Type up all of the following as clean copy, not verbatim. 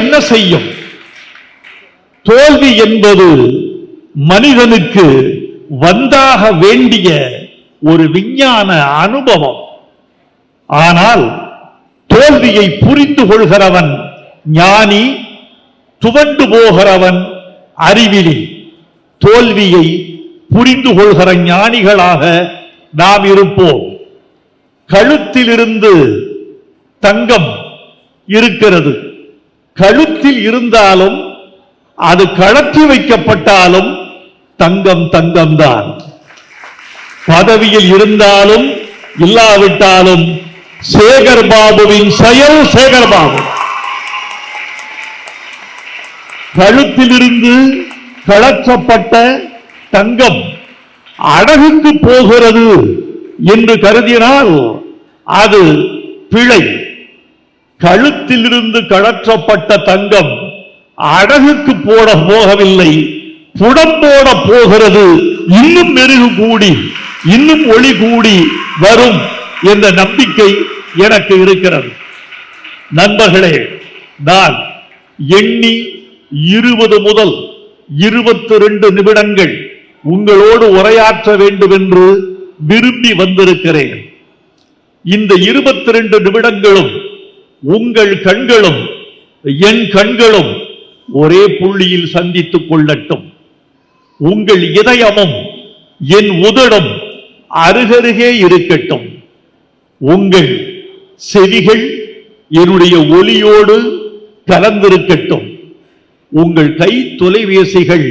என்ன செய்யும்? தோல்வி என்பது மனிதனுக்கு வந்தாக வேண்டிய ஒரு விஞ்ஞான அனுபவம். ஆனால் தோல்வியை புரிந்து கொள்கிறவன் ஞானி, துவண்டு போகிறவன் அறிவிலி. தோல்வியை புரிந்து கொள்கிற ஞானிகளாக நாம் இருப்போம். கழுத்திலிருந்து தங்கம் இருக்கிறது. கழுத்தில் இருந்தாலும் அது கழற்றி வைக்கப்பட்டாலும் தங்கம் தங்கம்தான். பதவியில் இருந்தாலும் இல்லாவிட்டாலும் சேகர் பாபுவின் செயல் சேகர் பாபு. கழுத்திலிருந்து கழற்றப்பட்ட தங்கம் அடகுக்கு போகிறது என்று கருதினால் அது பிழை. கழுத்திலிருந்து கழற்றப்பட்ட தங்கம் அடகுக்கு போட போகவில்லை, புடம்போட போகிறது. இன்னும் மெருகு கூடி இன்னும் ஒளி கூடி வரும் என்ற நம்பிக்கை எனக்கு இருக்கிறது. நண்பர்களே, நான் எண்ணி 20 முதல் 22 நிமிடங்கள் உங்களோடு உரையாற்ற வேண்டும் என்று விரும்பி வந்திருக்கிறேன். இந்த 22 நிமிடங்களும் உங்கள் கண்களும் என் கண்களும் ஒரே புள்ளியில் சந்தித்துக் கொள்ளட்டும். உங்கள் இதயமும் என் உதடும் அருகருகே இருக்கட்டும். உங்கள் செவிகள் என்னுடைய ஒலியோடு கலந்திருக்கட்டும். உங்கள் கை தொலைபேசிகள்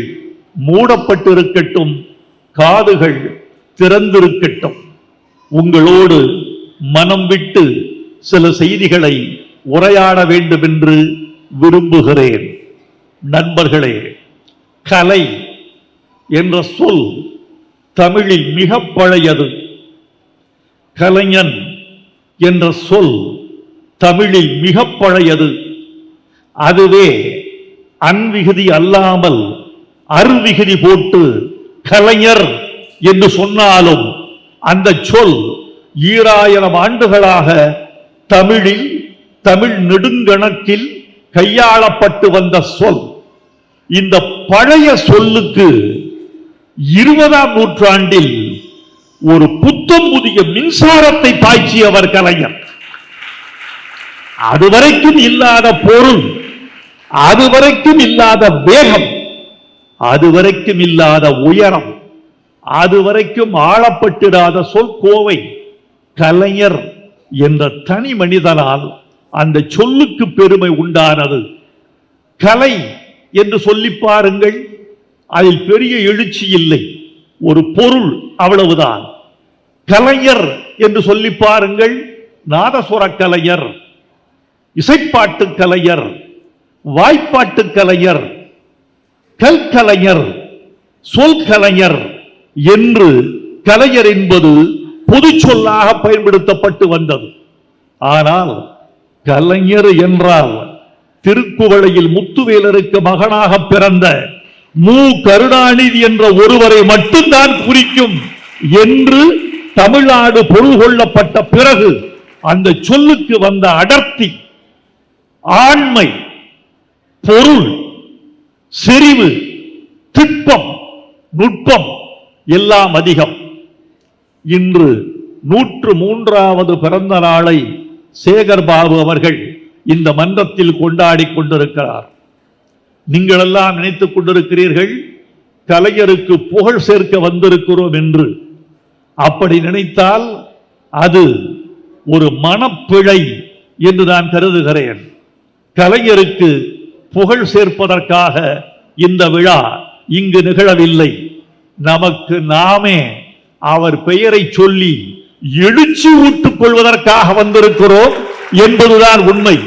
மூடப்பட்டிருக்கட்டும், காதுகள் திறந்திருக்கட்டும். உங்களோடு மனம் விட்டு சில செய்திகளை உரையாட வேண்டும் என்று விரும்புகிறேன். நண்பர்களே, கலை என்ற சொல் தமிழில் மிக பழையது. கலைஞன் என்ற சொல் தமிழில் மிக பழையது. அதுவே அன்விகுதி அல்லாமல் அருவிகுதி போட்டு கலைஞர் என்று சொன்னாலும் அந்த சொல் 2000 ஆண்டுகளாக தமிழில் தமிழ் நெடுங்கணக்கில் கையாளப்பட்டு வந்த சொல். இந்த பழைய சொல்லுக்கு 20ஆம் நூற்றாண்டில் ஒரு புத்தம் புதிய மின்சாரத்தை பாய்ச்சியவர் கலைஞர். அதுவரைக்கும் இல்லாத பொருள், அதுவரைக்கும் இல்லாத வேகம், அதுவரைக்கும் இல்லாத உயரம், அதுவரைக்கும் ஆளப்பட்டிராத சொல் கோவை. கலைஞர் என்ற தனி மனிதனால் அந்த சொல்லுக்கு பெருமை உண்டானது. கலை என்று சொல்லி பாருங்கள், அதில் பெரிய எழுச்சி இல்லை, ஒரு பொருள் அவ்வளவுதான். கலைஞர் என்று சொல்லி பாருங்கள், நாதசுர கலைஞர், இசைப்பாட்டு கலைஞர், வாய்ப்பாட்டு கலைஞர், கல்கலைஞர், சொல் கலைஞர் என்று கலைஞர் என்பது பொது சொல்லாக பயன்படுத்தப்பட்டு வந்தது. ஆனால் கலைஞர் என்றால் திருக்குவளையில் முத்துவேலருக்கு மகனாக பிறந்த மு. கருணாநிதி என்ற ஒருவரை மட்டும்தான் குறிக்கும் என்று தமிழ்நாடு பொருள் கொள்ளப்பட்ட பிறகு அந்த சொல்லுக்கு வந்த அடர்த்தி, ஆண்மை, பொருள், செறிவு, திட்பம், நுட்பம் எல்லாம் அதிகம். இன்று 103வது பிறந்த நாளை சேகர் பாபு அவர்கள் இந்த மன்றத்தில் கொண்டாடி கொண்டிருக்கிறார். நீங்கள் எல்லாம் நினைத்துக் கொண்டிருக்கிறீர்கள் கலைஞருக்கு புகழ் சேர்க்க வந்திருக்கிறோம் என்று. அப்படி நினைத்தால் அது ஒரு மனப்பிழை என்று நான் கருதுகிறேன். கலைஞருக்கு புகழ் சேர்ப்பதற்காக இந்த விழா இங்கு நிகழவில்லை. நமக்கு நாமே அவர் பெயரை சொல்லி எழுச்சி ஊட்டுக் கொள்வதற்காக வந்திருக்கிறோம் என்பதுதான் உண்மை.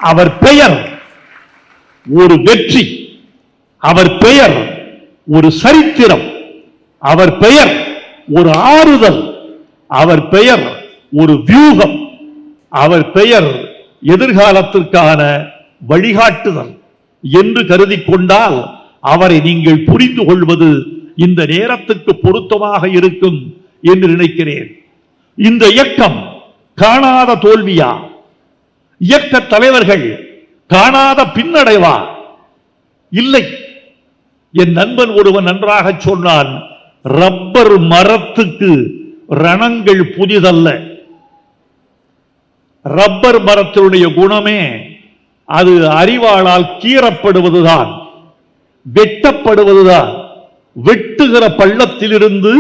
அவர் பெயர் ஒரு வெற்றி, அவர் பெயர் ஒரு சரித்திரம், அவர் பெயர் ஒரு ஆறுதல், அவர் பெயர் ஒரு வியூகம், அவர் பெயர் எதிர்காலத்திற்கான வழிகாட்டுதல் என்று கருதி கொண்டால் அவரை நீங்கள் புரிந்து கொள்வது இந்த நேரத்துக்கு பொருத்தமாக இருக்கும் என்று நினைக்கிறேன். இந்த இயக்கம் காணாத தோல்வியா? இயக்க தலைவர்கள் காணாத பின்னடைவா? இல்லை. என் நண்பன் ஒருவன் நன்றாக சொன்னான், ரப்பர் மரத்துக்கு ரணங்கள் புதிதல்ல. ரப்பர் மரத்தினுடைய குணமே அது அறிவாளால் கீறப்படுவதுதான், வெட்டப்படுவதுதான். வெட்டுகிற பள்ளத்திலிருந்து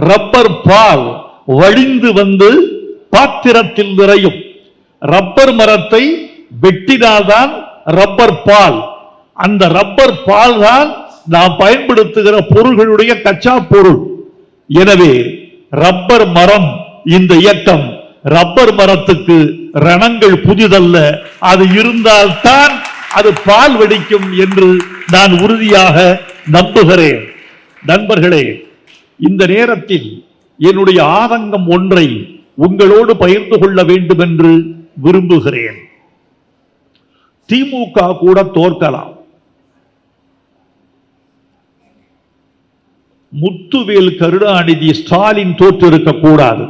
ரப்பர் பால் வழிந்து வந்து பாத்திரத்தில் நிறையும். ரப்பர் மரத்தை வெட்டினால்தான் ரப்பர் பால். அந்த ரப்பர் பால் தான் நாம் பயன்படுத்துகிற பொருள்களுடைய கச்சா பொருள். எனவே ரப்பர் மரம், இந்த இயக்கம் ரப்பர் மரத்துக்கு ரணங்கள் புதிதல்ல. அது இருந்தால்தான் அது பால் வெடிக்கும் என்று நான் உறுதியாக நம்புகிறேன். நண்பர்களே, இந்த நேரத்தில் என்னுடைய ஆதங்கம் ஒன்றை உங்களோடு பகிர்ந்து கொள்ள வேண்டும் என்று விரும்புகிறேன். திமுக கூட தோற்கலாம். முத்துவேல் கருணாநிதி ஸ்டாலின் தோற்றிருக்க கூடாது.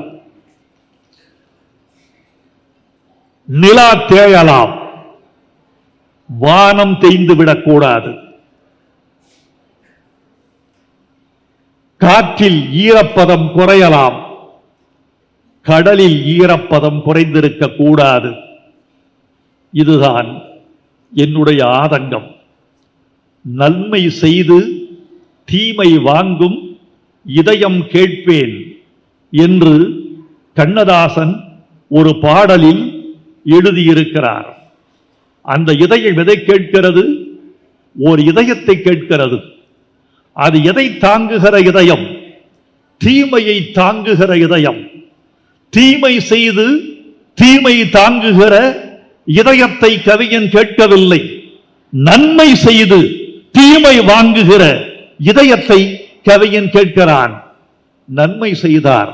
நிலா தேயலாம், வானம் தேய்ந்து விடக்கூடாது. காற்றில் ஈரப்பதம் குறையலாம், கடலில் ஈரப்பதம் குறைந்திருக்க கூடாது. இதுதான் என்னுடைய ஆதங்கம். நன்மை செய்து தீமை வாங்கும் இதயம் கேட்பேன் என்று கண்ணதாசன் ஒரு பாடலில் எழுதியிருக்கிறார். அந்த இதயம் எதை கேட்கிறது? ஓர் இதயத்தை கேட்கிறது. அது எதை தாங்குகிற இதயம்? தீமையை தாங்குகிற இதயம். தீமை செய்து தீமை தாங்குகிற இதயத்தை கவிஞன் கேட்கவில்லை. நன்மை செய்து தீமை வாங்குகிற இதயத்தை கவிஞன் கேட்கிறான். நன்மை செய்தார்,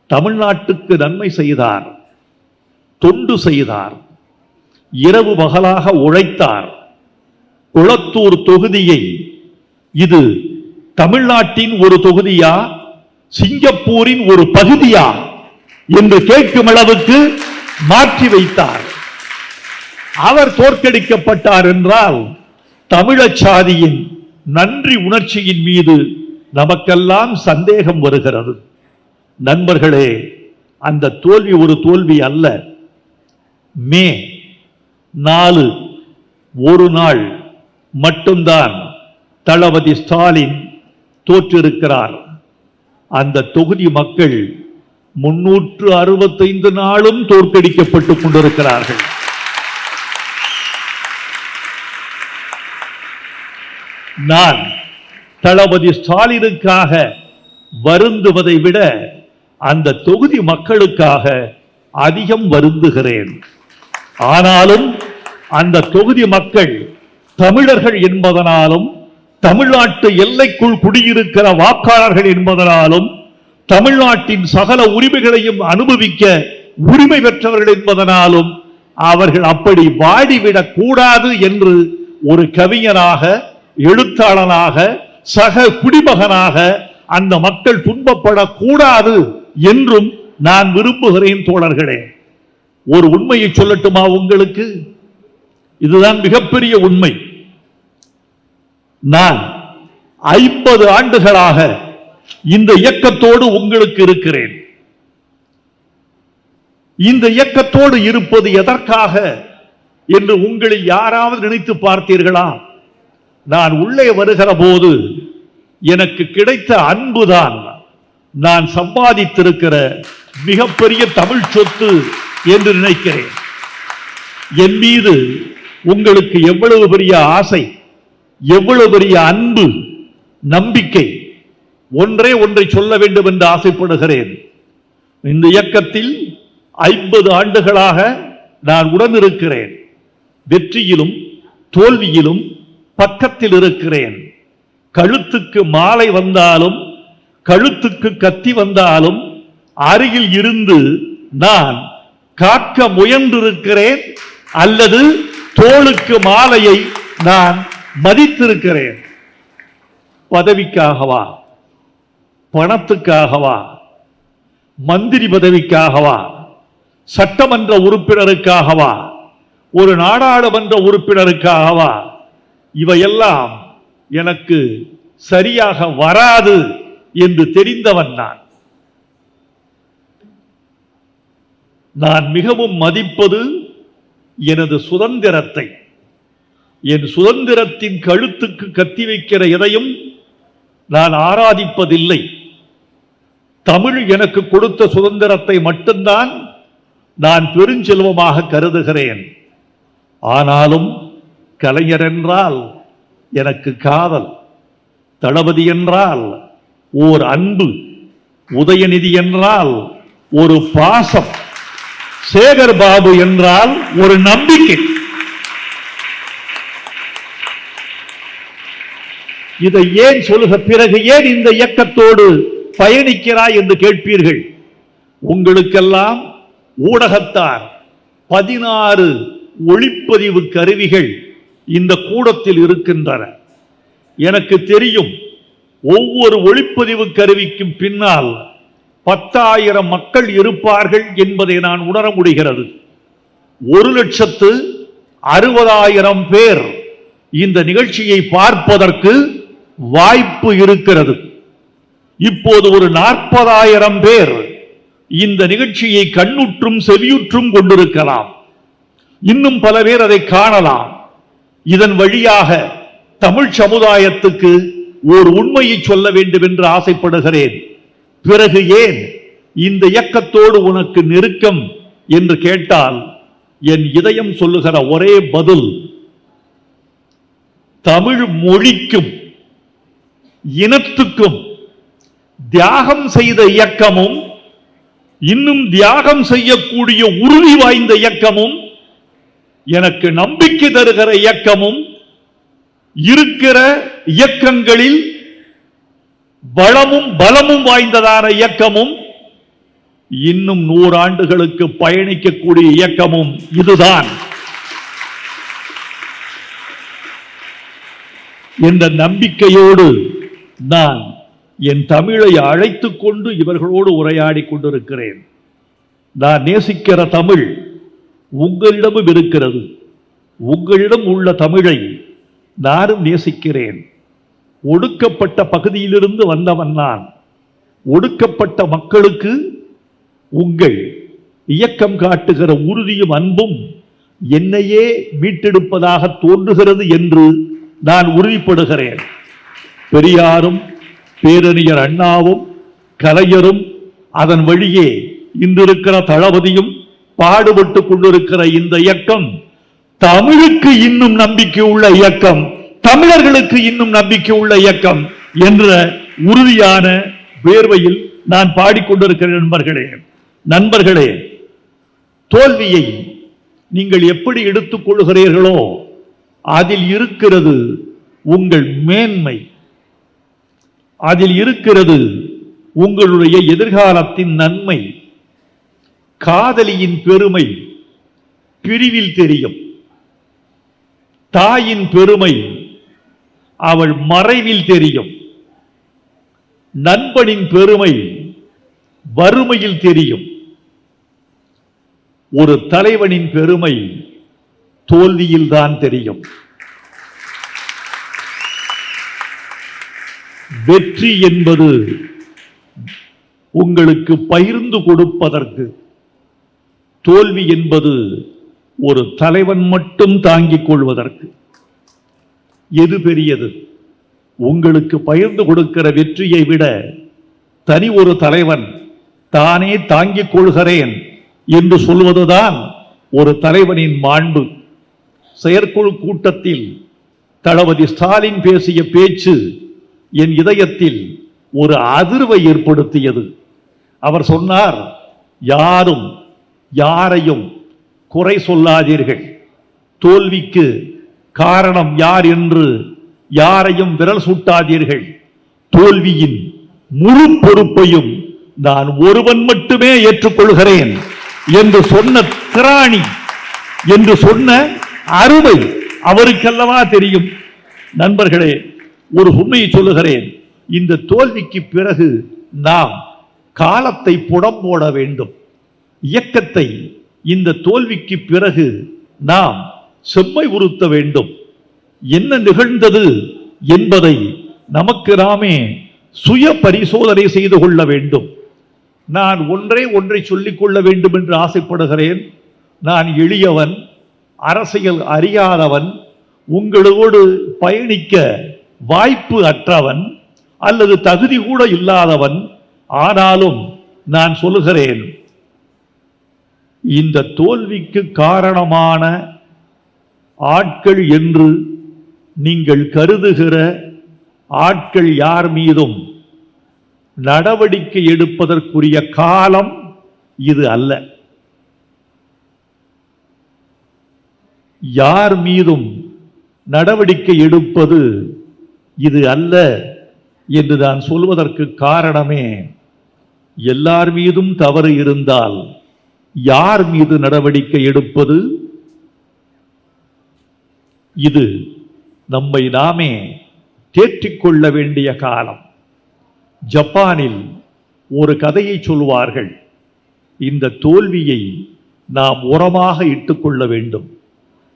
தமிழ்நாட்டுக்கு நன்மை செய்தார், தொண்டு செய்தார், இரவு பகலாக உழைத்தார். குளத்தூர் தொகுதியை இது தமிழ்நாட்டின் ஒரு தொகுதியா, சிங்கப்பூரின் ஒரு பகுதியா என்று கேட்கும் அளவுக்கு மாற்றி வைத்தார். அவர் தோற்கடிக்கப்பட்டார் என்றால் தமிழச் சாதியின் நன்றி உணர்ச்சியின் மீது நமக்கெல்லாம் சந்தேகம் வருகிறது. நண்பர்களே, அந்த தோல்வி ஒரு தோல்வி அல்ல. மே 4 ஒரு நாள் மட்டும்தான் தளபதி ஸ்டாலின் தோற்றிருக்கிறார். அந்த தொகுதி மக்கள் 365 நாளும் தோற்கடிக்கப்பட்டுக் கொண்டிருக்கிறார்கள். நான் தளபதி ஸ்டாலினுக்காக வருந்துவதை விட அந்த தொகுதி மக்களுக்காக அதிகம் வருந்துகிறேன். ஆனாலும் அந்த தொகுதி மக்கள் தமிழர்கள் என்பதனாலும், தமிழ்நாட்டு எல்லைக்குள் குடியிருக்கிற வாக்காளர்கள் என்பதனாலும், தமிழ்நாட்டின் சகல உரிமைகளையும் அனுபவிக்க உரிமை பெற்றவர்கள் என்பதனாலும் அவர்கள் அப்படி வாடிவிடக் கூடாது என்று ஒரு கவிஞனாக, எழுத்தாளனாக, சக குடிமகனாக அந்த மக்கள் துன்பப்படக்கூடாது என்றும் நான் விரும்புகிறேன். தோழர்களே, ஒரு உண்மையை சொல்லட்டுமா உங்களுக்கு? இதுதான் மிகப்பெரிய உண்மை. நான் 50 ஆண்டுகளாக இந்த இயக்கத்தோடு உங்களுக்கு இருக்கிறேன். இந்த இயக்கத்தோடு இருப்பது எதற்காக என்று உங்களில் யாராவது நினைத்து பார்த்தீர்களா? நான் உள்ளே வருகிற போது எனக்கு கிடைத்த அன்புதான் நான் சம்பாதித்திருக்கிற மிகப்பெரிய தமிழ் சொத்து என்று நினைக்கிறேன். என் மீது உங்களுக்கு எவ்வளவு பெரிய ஆசை, எவ்வளவு பெரிய அன்பு, நம்பிக்கை. ஒன்றை சொல்ல வேண்டும் என்று ஆசைப்படுகிறேன். இந்த இயக்கத்தில் 50 ஆண்டுகளாக நான் உடன் இருக்கிறேன். வெற்றியிலும் தோல்வியிலும் பக்கத்தில் இருக்கிறேன். கழுத்துக்கு மாலை வந்தாலும், கழுத்துக்கு கத்தி வந்தாலும் அருகில் இருந்து நான் காக்க முயன்றிருக்கிறேன், அல்லது தோளுக்கு மாலையை நான் மதித்திருக்கிறேன். பதவிக்காகவா, பணத்துக்காகவா, மந்திரி பதவிக்காகவா, சட்டமன்ற உறுப்பினருக்காகவா, ஒரு நாடாளுமன்ற உறுப்பினருக்காகவா? இவையெல்லாம் எனக்கு சரியாக வராது என்று தெரிந்தவன் நான் மிகவும் மதிப்பது எனது சுதந்திரத்தை. என் சுதந்திரத்தின் கழுத்துக்கு கத்தி வைக்கிற எதையும் நான் ஆராதிப்பதில்லை. தமிழ் எனக்கு கொடுத்த சுதந்திரத்தை மட்டும்தான் நான் பெருஞ்செல்வமாக கருதுகிறேன். ஆனாலும் கலைஞர் என்றால் எனக்கு காதல், தளபதி என்றால் ஓர் அன்பு, உதயநிதி என்றால் ஒரு பாசம், சேகர் பாபு என்றால் ஒரு நம்பிக்கை. இதை ஏன் சொல்லுக, பிறகு ஏன் இந்த இயக்கத்தோடு பயணிக்கிறாய் என்று கேட்பீர்கள். உங்களுக்கெல்லாம் ஊடகத்தார் 16 ஒளிப்பதிவு கருவிகள் இந்த கூடத்தில் இருக்கின்றன. எனக்கு தெரியும், ஒவ்வொரு ஒளிப்பதிவு கருவிக்கும் பின்னால் 10,000 மக்கள் இருப்பார்கள் என்பதை நான் உணர முடிகிறது. 1,60,60,000 பேர் இந்த நிகழ்ச்சியை பார்ப்பதற்கு வாய்ப்பு இருக்கிறது. இப்போது ஒரு 40,000 பேர் இந்த நிகழ்ச்சியை கண்ணுற்றும் செவியுற்றும் கொண்டிருக்கலாம். இன்னும் பல பேர் அதை காணலாம். இதன் வழியாக தமிழ் சமுதாயத்துக்கு ஒரு உண்மையை சொல்ல வேண்டும் என்று ஆசைப்படுகிறேன். பிறகு ஏன் இந்த இயக்கத்தோடு உனக்கு நெருக்கம் என்று கேட்டால் என் இதயம் சொல்லுகிற ஒரே பதில், தமிழ் மொழிக்கும் இனத்துக்கும் தியாகம் செய்த இயக்கமும், இன்னும் தியாகம் செய்யக்கூடிய உறுதி வாய்ந்த இயக்கமும், எனக்கு நம்பிக்கை தருகிற இயக்கமும், இருக்கிற இயக்கங்களில் வளமும் பலமும் வாய்ந்ததான இயக்கமும், இன்னும் 100 ஆண்டுகளுக்கு பயணிக்கக்கூடிய இயக்கமும் இதுதான் என்ற நம்பிக்கையோடு நான் என் தமிழை அழைத்துக் கொண்டு இவர்களோடு உரையாடி கொண்டிருக்கிறேன். நான் நேசிக்கிற தமிழ் உங்களிடமும் இருக்கிறது. உங்களிடம் உள்ள தமிழை நானும் நேசிக்கிறேன். ஒடுக்கப்பட்ட பகுதியிலிருந்து வந்தவன் நான். ஒடுக்கப்பட்ட மக்களுக்கு உங்கள் இயக்கம் காட்டுகிற உறுதியும் அன்பும் என்னையே மீட்டெடுப்பதாக தோன்றுகிறது என்று நான் உறுதிப்படுகிறேன். பெரியாரும் பேரறிஞர் அண்ணாவும் கலைஞரும் அதன் வழியே இன்றிருக்கிற தளபதியும் பாடுபட்டு கொண்டிருக்கிற இந்த இயக்கம் தமிழுக்கு இன்னும் நம்பிக்கை உள்ள இயக்கம், தமிழர்களுக்கு இன்னும் நம்பிக்கை உள்ள இயக்கம் என்ற உறுதியான வேர்வையில் நான் பாடிக்கொண்டிருக்கிறேன். நண்பர்களே, தோல்வியை நீங்கள் எப்படி எடுத்துக் கொள்கிறீர்களோ அதில் இருக்கிறது உங்கள் மேன்மை, அதில் இருக்கிறது உங்களுடைய எதிர்காலத்தின் நன்மை. காதலியின் பெருமை பிரிவில் தெரியும், தாயின் பெருமை அவள் மறைவில் தெரியும், நண்பனின் பெருமை வறுமையில் தெரியும், ஒரு தலைவனின் பெருமை தோல்வியில் தான் தெரியும். வெற்றி என்பது உங்களுக்கு பகிர்ந்து கொடுப்பதற்கு, தோல்வி என்பது ஒரு தலைவன் மட்டும் தாங்கிக் கொள்வதற்கு. எது பெரியது? உங்களுக்கு பகிர்ந்து கொடுக்கிற வெற்றியை விட தனி ஒரு தலைவன் தானே தாங்கிக் கொள்கிறேன் என்று சொல்வதுதான் ஒரு தலைவனின் மாண்பு. செயற்குழு கூட்டத்தில் தளபதி ஸ்டாலின் பேசிய பேச்சு என் இதயத்தில் ஒரு அதிர்வை ஏற்படுத்தியது. அவர் சொன்னார், யாரும் யாரையும் குறை சொல்லாதீர்கள், தோல்விக்கு காரணம் யார் என்று யாரையும் விரல் சூட்டாதீர்கள், தோல்வியின் முழு பொறுப்பையும் நான் ஒருவன் மட்டுமே ஏற்றுக்கொள்கிறேன் என்று சொன்ன திராணி, என்று சொன்ன அருமை அவருக்கல்லவா தெரியும். நண்பர்களே, ஒரு உண்மையை சொல்லுகிறேன். இந்த தோல்விக்கு பிறகு நாம் காலத்தை புடம் போட வேண்டும். இயக்கத்தை இந்த தோல்விக்கு பிறகு நாம் செம்மை உறுத்த வேண்டும். என்ன நிகழ்ந்தது என்பதை நமக்கு நாமே சுய பரிசோதனை செய்து கொள்ள வேண்டும். நான் ஒன்றை சொல்லிக் கொள்ள வேண்டும் என்று ஆசைப்படுகிறேன். நான் எளியவன், அரசியல் அறியாதவன், உங்களோடு பயணிக்க வாய்ப்பு அற்றவன் அல்லது தகுதி கூட இல்லாதவன். ஆனாலும் நான் சொல்லுகிறேன், இந்த தோல்விக்கு காரணமான ஆட்கள் என்று நீங்கள் கருதுகிற ஆட்கள் யார் மீதும் நடவடிக்கை எடுப்பதற்குரிய காலம் இது அல்ல. யார் மீதும் நடவடிக்கை எடுப்பது இது அல்ல என்று நான் சொல்வதற்கு காரணமே, எல்லார் மீதும் தவறு இருந்தால் யார் மீது நடவடிக்கை எடுப்பது? இது நம்மை நாமே தேற்றிக்கொள்ள வேண்டிய காலம். ஜப்பானில் ஒரு கதையை சொல்வார்கள். இந்த தோல்வியை நாம் உரமாக இட்டுக்கொள்ள வேண்டும்.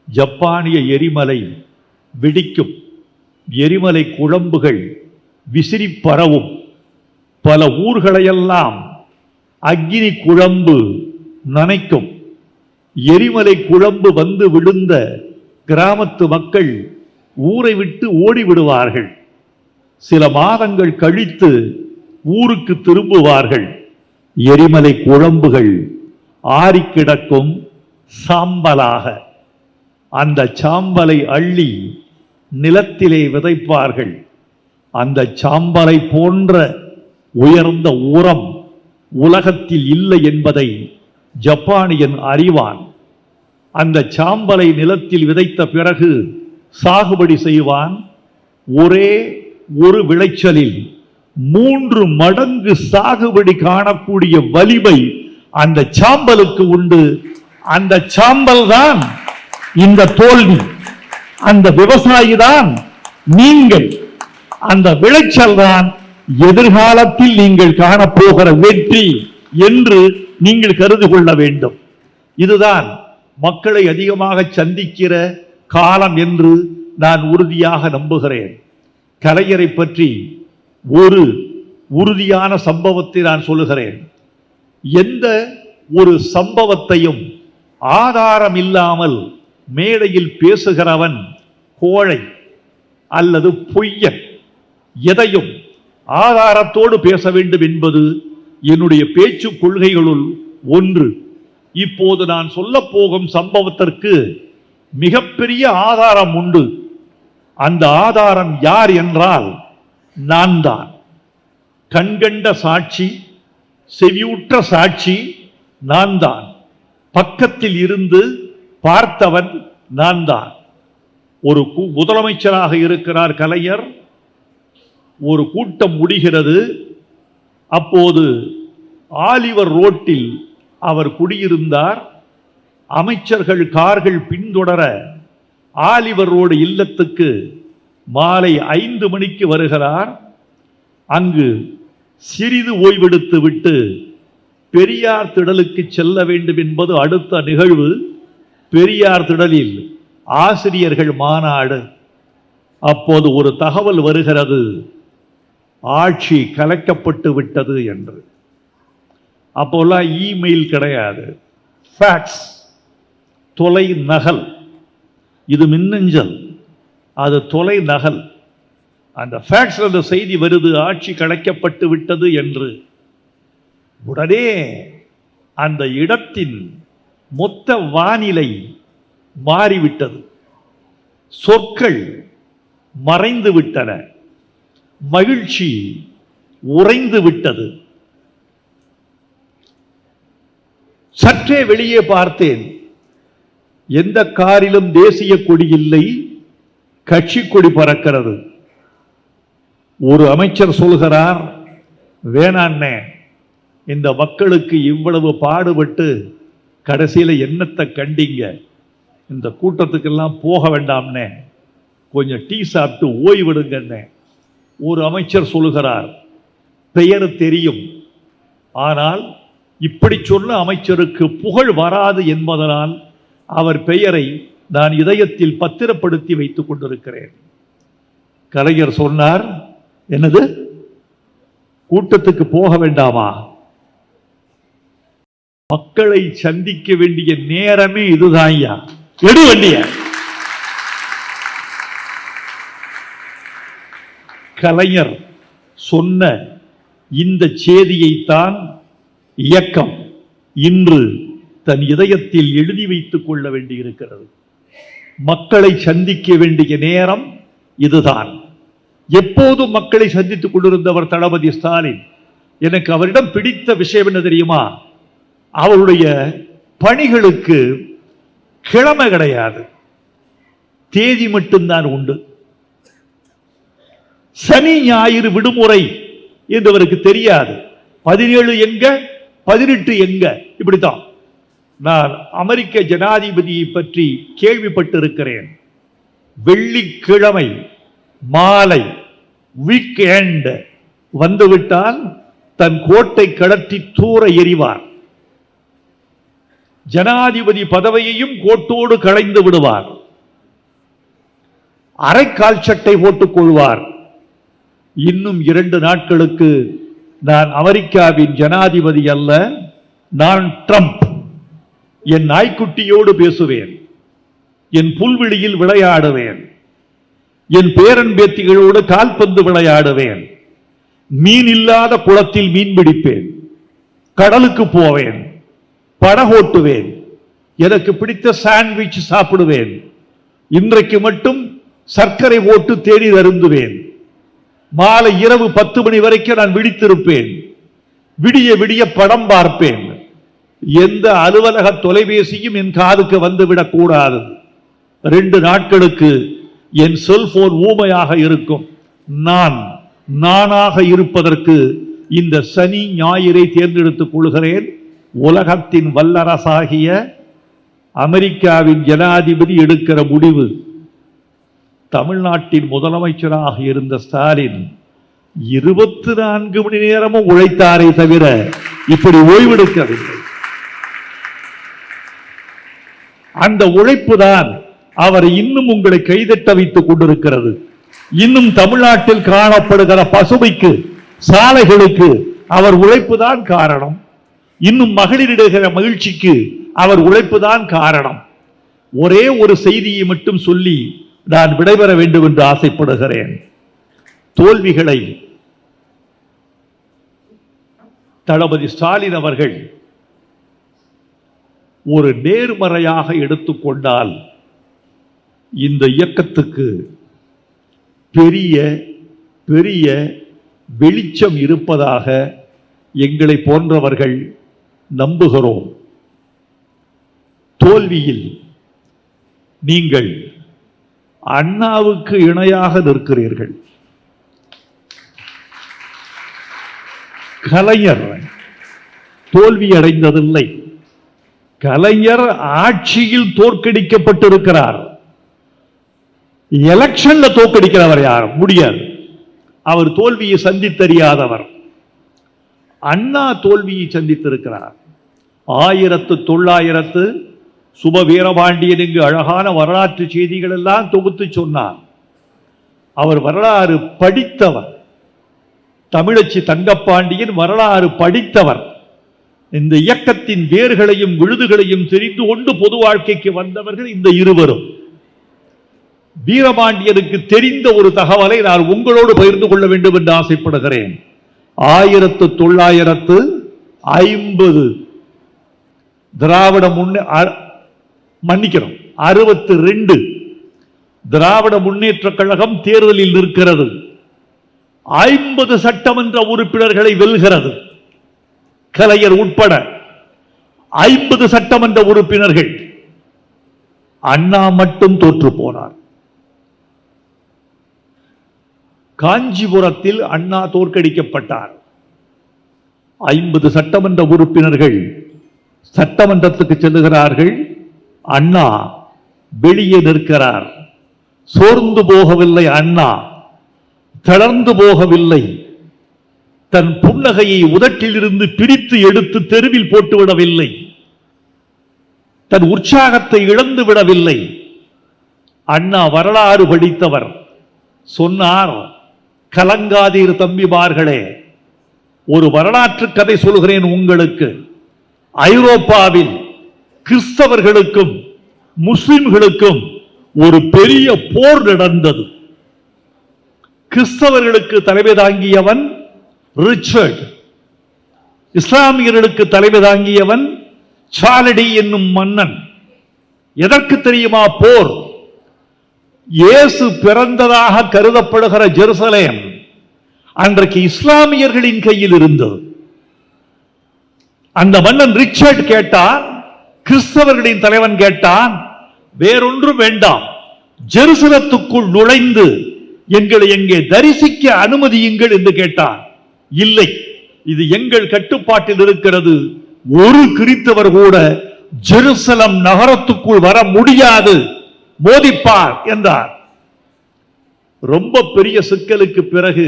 ஜப்பானிய எரிமலை வெடிக்கும், எரிமலை குழம்புகள் விசிறி பரவும், பல ஊர்களையெல்லாம் அக்கினி குழம்பு நனைக்கும். எரிமலை குழம்பு வந்து விழுந்த கிராமத்து மக்கள் ஊரை விட்டு ஓடிவிடுவார்கள். சில மாதங்கள் கழித்து ஊருக்கு திரும்புவார்கள். எரிமலை குழம்புகள் ஆறி கிடக்கும் சாம்பலாக. அந்த சாம்பலை அள்ளி நிலத்திலே விதைப்பார்கள். அந்த சாம்பலை போன்ற உயர்ந்த உரம் உலகத்தில் இல்லை என்பதை ஜப்பானியன் அறிவான். அந்த சாம்பலை நிலத்தில் விதைத்த பிறகு சாகுபடி செய்வான். ஒரே ஒரு விளைச்சலில் 3 மடங்கு சாகுபடி காணக்கூடிய வலிமை அந்த சாம்பலுக்கு உண்டு. அந்த சாம்பல் தான் இந்த தோல்வி. அந்த விவசாயி தான் நீங்கள். அந்த விளைச்சல் தான் எதிர்காலத்தில் நீங்கள் காணப்போகிற வெற்றி என்று நீங்கள் கருதி கொள்ள வேண்டும். இதுதான் மக்களை அதிகமாக சந்திக்கிற காலம் என்று நான் உறுதியாக நம்புகிறேன். கலைஞரை பற்றி ஒரு உறுதியான சம்பவத்தை நான் சொல்லுகிறேன். எந்த ஒரு சம்பவத்தையும் ஆதாரம் இல்லாமல் மேடையில் பேசுகிறவன் கோழை அல்லது பொய்யன். எதையும் ஆதாரத்தோடு பேச வேண்டும் என்பது என்னுடைய பேச்சு கொள்கைகளுள் ஒன்று. இப்போது நான் சொல்ல போகும் சம்பவத்திற்கு மிகப்பெரிய ஆதாரம் உண்டு. அந்த ஆதாரம் யார் என்றால் நான் தான். கண்கண்ட சாட்சி, செவியுற்ற சாட்சி நான் தான். பக்கத்தில் இருந்து பார்த்தவன் நான் தான். ஒரு முதலமைச்சராக இருக்கிறார் கலைஞர். ஒரு கூட்டம் முடிகிறது. அப்போது ஆலிவர் ரோட்டில் அவர் குடியிருந்தார். அமைச்சர்கள் கார்கள் பின்தொடர ஆலிவர் ரோடு இல்லத்துக்கு மாலை 5 மணிக்கு வருகிறார். அங்கு சிறிது ஓய்வெடுத்து விட்டு பெரியார் திடலுக்கு செல்ல வேண்டும் என்பது அடுத்த நிகழ்வு. பெரியார் திடலில் ஆசிரியர்கள் மாநாடு. அப்போது ஒரு தகவல் வருகிறது, ஆட்சி கலைக்கப்பட்டு விட்டது என்று. அப்போல்லாம் இமெயில் கிடையாது, ஃபேக்ஸ், தொலை நகல். இது மின்னஞ்சல், அது தொலை நகல். அந்த ஃபேக்ஸ் அந்த செய்தி வருது, ஆட்சி கலைக்கப்பட்டு விட்டது என்று. உடனே அந்த இடத்தின் மொத்த வானிலை மாறிவிட்டது. சொற்கள் மறைந்து விட்டன. மகிழ்ச்சி உறைந்து விட்டது. சற்றே வெளியே பார்த்தேன். எந்த காரிலும் தேசிய கொடி இல்லை, கட்சி கொடி பறக்கிறது. ஒரு அமைச்சர் சொல்கிறார், வேணாண்ணே, இந்த மக்களுக்கு இவ்வளவு பாடுபட்டு கடைசியில் என்னத்தை கண்டீங்க, இந்த கூட்டத்துக்கெல்லாம் போக வேண்டாம்னே, கொஞ்சம் டீ சாப்பிட்டு ஓய்விடுங்கண்ணே. ஒரு அமைச்சர் சொல்லுகிறார், பெயர் தெரியும், ஆனால் இப்படி சொன்ன அமைச்சருக்கு புகழ் வராது என்பதனால் அவர் பெயரை நான் இதயத்தில் பத்திரப்படுத்தி வைத்துக் கொண்டிருக்கிறேன். கலைஞர் சொன்னார், என்னது கூட்டத்துக்கு போக வேண்டாமா? மக்களை சந்திக்க வேண்டிய நேரமே இதுதான் ஐயா, எடு வண்டிய. கலைஞர் சொன்ன இந்த செய்தியைத்தான் இயக்கம் இன்று தன் இதயத்தில் எழுதி வைத்துக் கொள்ள வேண்டியிருக்கிறது. மக்களை சந்திக்க வேண்டிய நேரம் இதுதான். எப்போதும் மக்களை சந்தித்துக் கொண்டிருந்தவர் தளபதி ஸ்டாலின். எனக்கு அவரிடம் பிடித்த விஷயம் என்ன தெரியுமா? அவருடைய பணிகளுக்கு கிழமை கிடையாது, தேதி மட்டும்தான் உண்டு. சனி ஞாயிறு விடுமுறை என்று அவருக்கு தெரியாது. 17 எங்க, 18 எங்க, இப்படித்தான். நான் அமெரிக்க ஜனாதிபதியை பற்றி கேள்விப்பட்டிருக்கிறேன். வெள்ளிக்கிழமை மாலை வீக்கெண்ட் வந்துவிட்டால் தன் கோட்டை கடற்றி தூர எறிவார். ஜனாதிபதி பதவியையும் கோட்டோடு களைந்து விடுவார். அரைக்கால் சட்டை போட்டுக் கொள்வார். இன்னும் 2 நாட்களுக்கு நான் அமெரிக்காவின் ஜனாதிபதி அல்ல, நான் ட்ரம்ப். என் நாய்க்குட்டியோடு பேசுவேன், என் புல்வெளியில் விளையாடுவேன், என் பேரன் பேத்திகளோடு கால்பந்து விளையாடுவேன், மீன் இல்லாத குளத்தில் மீன் பிடிப்பேன், கடலுக்கு போவேன், படகோட்டுவேன், எனக்கு பிடித்த சாண்ட்விச் சாப்பிடுவேன், இன்றைக்கு மட்டும் சர்க்கரை போட்டு தேநீர் அருந்துவேன், மாலை இரவு 10 மணி வரைக்கும் நான் விழித்திருப்பேன், விடிய விடிய படம் பார்ப்பேன், எந்த அலுவலக தொலைபேசியும் என் காதுக்கு வந்துவிடக் கூடாது. 2 நாட்களுக்கு என் செல்போன் ஊமையாக இருக்கும். நானாக இருப்பதற்கு இந்த சனி ஞாயிறை தேர்ந்தெடுத்துக் கொள்கிறேன். உலகத்தின் வல்லரசாகிய அமெரிக்காவின் ஜனாதிபதி எடுக்கிற முடிவு. தமிழ்நாட்டின் முதலமைச்சராக இருந்த ஸ்டாலின் 24 மணி நேரமும் உழைத்தாரே தவிர இப்படி ஓய்வெடுக்கவில்லை. அந்த உழைப்பு தான் அவர் இன்னும் உங்களை கைதட்ட வைத்துக் கொண்டிருக்கிறது. இன்னும் தமிழ்நாட்டில் காணப்படுகிற பசுமைக்கு, சாலைகளுக்கு அவர் உழைப்பு தான் காரணம். இன்னும் மகளிரிடுகிற மகிழ்ச்சிக்கு அவர் உழைப்பு தான் காரணம். ஒரே ஒரு செய்தியை மட்டும் சொல்லி நான் விடைபெற வேண்டும் என்று ஆசைப்படுகிறேன். தோல்விகளை தளபதி ஸ்டாலின் அவர்கள் ஒரு நேர்மறையாக எடுத்துக்கொண்டால் இந்த இயக்கத்துக்கு பெரிய பெரிய வெளிச்சம் இருப்பதாக எங்களை போன்றவர்கள் நம்புகிறோம். தோல்வியில் நீங்கள் அண்ணாவுக்கு இணையாக நிற்கிறீர்கள். கலைஞர் தோல்வி அடைந்ததில்லை. கலைஞர் ஆட்சியில் தோற்கடிக்கப்பட்டிருக்கிறார். எலெக்ஷன்ல தோற்கடிக்கிறவர் யாரும் முடியாது. அவர் தோல்வியை சந்தித்தறியாதவர். அண்ணா தோல்வியை சந்தித்திருக்கிறார். 1900 சுப வீரபாண்டியன் இங்கு அழகான வரலாற்று செய்திகள் எல்லாம் தொகுத்து சொன்னார். அவர் வரலாறு படித்தவர். தமிழச்சி தங்கப்பாண்டியன் வரலாறு படித்தவர். இந்த இயக்கத்தின் வேர்களையும் விழுதுகளையும் தெரிந்து கொண்டு பொது வாழ்க்கைக்கு வந்தவர்கள் இந்த இருவரும். வீரபாண்டியனுக்கு தெரிந்த ஒரு தகவலை நான் உங்களோடு பகிர்ந்து கொள்ள வேண்டும் என்று ஆசைப்படுகிறேன். 1950 திராவிட 62 திராவிட முன்னேற்ற கழகம் தேர்தலில் நிற்கிறது. 50 சட்டமன்ற உறுப்பினர்களை வெல்கிறது. கலைஞர் உட்பட 50 சட்டமன்ற உறுப்பினர்கள். அண்ணா மட்டும் தோற்று போனார். காஞ்சிபுரத்தில் அண்ணா தோற்கடிக்கப்பட்டார். 50 சட்டமன்ற உறுப்பினர்கள் சட்டமன்றத்துக்கு செல்லுகிறார்கள். அண்ணா வெளியே நிற்கிறார். சோர்ந்து போகவில்லை அண்ணா, தளர்ந்து போகவில்லை. தன் புன்னகையை உதட்டில் இருந்து பிரித்து எடுத்து தெருவில் போட்டுவிடவில்லை. தன் உற்சாகத்தை இழந்து விடவில்லை. அண்ணா வரலாறு படித்தவர். சொன்னார், கலங்காதீர் தம்பிமார்களே, ஒரு வரலாற்று கதை சொல்கிறேன் உங்களுக்கு. ஐரோப்பாவில் கிறிஸ்தவர்களுக்கும் முஸ்லிம்களுக்கும் ஒரு பெரிய போர் நடந்தது. கிறிஸ்தவர்களுக்கு தலைமை தாங்கியவன் ரிச்சர்ட், இஸ்லாமியர்களுக்கு தலைமை தாங்கியவன் சாலடி என்னும் மன்னன். எதற்கு தெரியுமா போர்? இயேசு பிறந்ததாக கருதப்படுகிற ஜெருசலேம் அன்றைக்கு இஸ்லாமியர்களின் கையில் இருந்தது. அந்த மன்னன் ரிச்சர்ட் கேட்டான், கிறிஸ்தவர்களின் தலைவன் கேட்டான், வேறொன்றும் வேண்டாம், ஜெருசலத்துக்குள் நுழைந்து எங்களை எங்கே தரிசிக்க அனுமதியுங்கள் என்று கேட்டான். இல்லை, இது எங்கள் கட்டுப்பாட்டில் இருக்கிறது, ஒரு கிறிஸ்தவர் கூட ஜெருசலம் நகரத்துக்குள் வர முடியாது, மோதிப்பார் என்றார். ரொம்ப பெரிய சிக்கலுக்கு பிறகு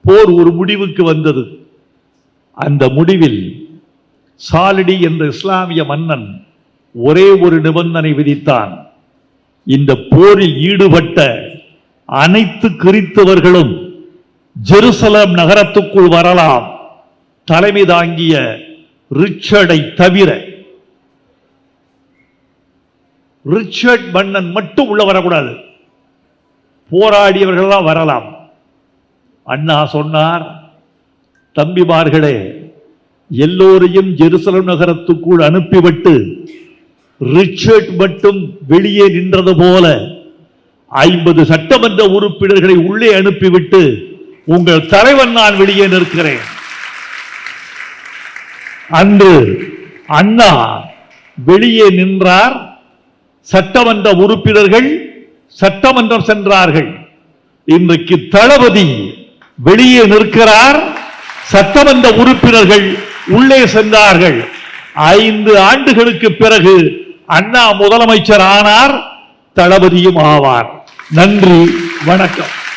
போர் ஒரு முடிவுக்கு வந்தது. அந்த முடிவில் சாலடி என்ற இஸ்லாமிய மன்னன் ஒரே ஒரு நிபந்தனை விதித்தான். இந்த போரில் ஈடுபட்ட அனைத்து கிறிஸ்தவர்களும் ஜெருசலம் நகரத்துக்குள் வரலாம், தலைமை தாங்கிய ரிச்சர்டை தவிர. ரிச்சர்ட் மன்னன் மட்டும் உள்ள வரக்கூடாது, போராடியவர்கள் வரலாம். அண்ணா சொன்னார், தம்பிமார்களே, எல்லோரையும் ஜெருசலம் நகரத்துக்குள் அனுப்பிவிட்டு ரிச்சர்ட் மட்டும் வெளியே நின்றது போல 50 சட்டமன்ற உறுப்பினர்களை உள்ளே அனுப்பிவிட்டு உங்கள் தலைவன் நான் வெளியே நிற்கிறேன். அன்று அண்ணா வெளியே நின்றார். சட்டமன்ற உறுப்பினர்கள் சட்டமன்றம் சென்றார்கள். இன்றைக்கு தளபதி வெளியே நிற்கிறார், சட்டமன்ற உறுப்பினர்கள் உள்ளே சென்றார்கள். 5 ஆண்டுகளுக்கு பிறகு அண்ணா முதலமைச்சர் ஆனார், தளபதியும் ஆவார். நன்றி, வணக்கம்.